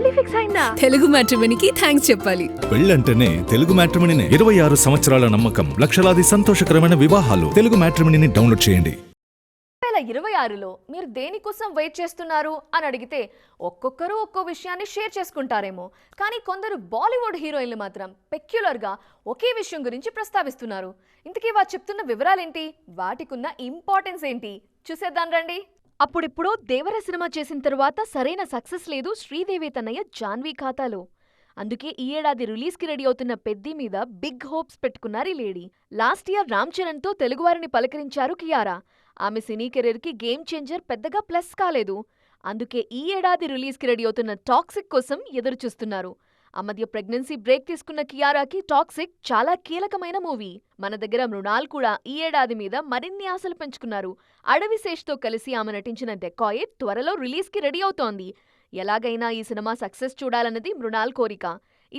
పెళ్లి ఫిక్స్ అయిందా? తెలుగు మ్యాట్రిమోనీకి థ్యాంక్స్ చెప్పాలి. పెళ్ళంటేనే తెలుగు మ్యాట్రిమోనీనే. 26 సంవత్సరాల నమ్మకం, లక్షలాది సంతోషకరమైన వివాహాలు. తెలుగు మ్యాట్రిమోనీని డౌన్లోడ్ చేయండి. 2026లో మీరు దేనికోసం వెయిట్ చేస్తున్నారు అని అడిగితే ఒక్కొక్కరు ఒక్కో విషయాన్ని షేర్ చేసుకుంటారేమో, కానీ కొందరు బాలీవుడ్ హీరోయిన్లు మాత్రం పెక్యులర్గా ఒకే విషయం గురించి ప్రస్తావిస్తున్నారు. ఇంతకీ వారు చెప్తున్న వివరాలేంటి, వాటికున్న ఇంపార్టెన్స్ ఏంటి చూసేద్దాం రండి. అప్పుడిప్పుడో దేవర సినిమా చేసిన తరువాత సరైన సక్సెస్ లేదు శ్రీదేవి తనయ్య జాన్వీ ఖాతాలో. అందుకే ఈ ఏడాది రిలీజ్కి రెడీ అవుతున్న పెద్ది మీద బిగ్ హోప్స్ పెట్టుకున్నారు ఈ లేడీ. లాస్ట్ ఇయర్ రామ్ చరణ్తో తెలుగువారిని పలకరించారు కియారా. ఆమె సినీ కెరీర్కి గేమ్ చేంజర్ పెద్దగా ప్లస్ కాలేదు. అందుకే ఈ ఏడాది రిలీజ్కి రెడీ అవుతున్న టాక్సిక్ కోసం ఎదురు చూస్తున్నారు. ఆ మధ్య ప్రెగ్నెన్సీ బ్రేక్ తీసుకున్న కియారాకి టాక్సిక్ చాలా కీలకమైన మూవీ. మన దగ్గర మృణాల్ కూడా ఈ ఏడాది మీద మరిన్ని ఆశలు పెంచుకున్నారు. అడవి శేష్తో కలిసి ఆమె నటించిన డెకాయిట్ త్వరలో రిలీజ్కి రెడీ అవుతోంది. ఎలాగైనా ఈ సినిమా సక్సెస్ చూడాలన్నది మృణాల్ కోరిక.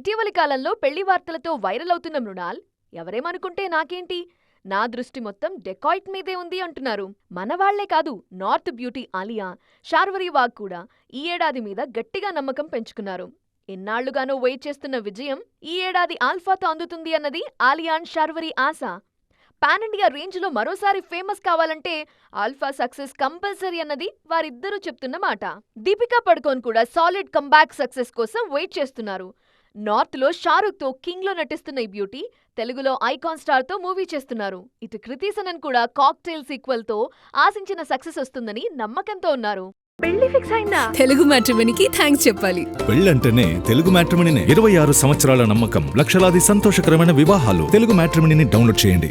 ఇటీవలి కాలంలో పెళ్లి వార్తలతో వైరల్ అవుతున్న మృణాల్ ఎవరేమనుకుంటే నాకేంటి, నా దృష్టి మొత్తం డెకాయిట్ మీదే ఉంది అంటున్నారు. మనవాళ్లే కాదు, నార్త్ బ్యూటీ ఆలియా, శార్వరి వాగ్ కూడా ఈ ఏడాది మీద గట్టిగా నమ్మకం పెంచుకున్నారు. ఎన్నాళ్లుగానో వెయిట్ చేస్తున్న విజయం ఈ ఏడాది ఆల్ఫాతో అందుతుంది అన్నది Alia and Sharvari Asha. Pan India రేంజ్లో మరోసారి ఫేమస్ కావాలంటే ఆల్ఫా సక్సెస్ కంపల్సరీ అన్నది వారిద్దరూ చెప్తున్న మాట. దీపికా పడుకోన్ కూడా సాలిడ్ కంబ్యాక్ సక్సెస్ కోసం వెయిట్ చేస్తున్నారు. నార్త్లో షారుఖ్తో కింగ్లో నటిస్తున్న ఈ బ్యూటీ తెలుగులో ఐకాన్ స్టార్తో మూవీ చేస్తున్నారు. ఇటు కృతి సనన్ కూడా కాక్టైల్ సీక్వెల్తో ఆశించిన సక్సెస్ వస్తుందని నమ్మకంతో ఉన్నారు. పెళ్లి ఫిక్స్ అయిందా? తెలుగు మ్యాట్రిమోనీకి థ్యాంక్స్ చెప్పాలి. పెళ్ళంటేనే తెలుగు మ్యాట్రిమోనీనే. 26 సంవత్సరాల నమ్మకం, లక్షలాది సంతోషకరమైన వివాహాలు. తెలుగు మ్యాట్రిమోనీని డౌన్లోడ్ చేయండి.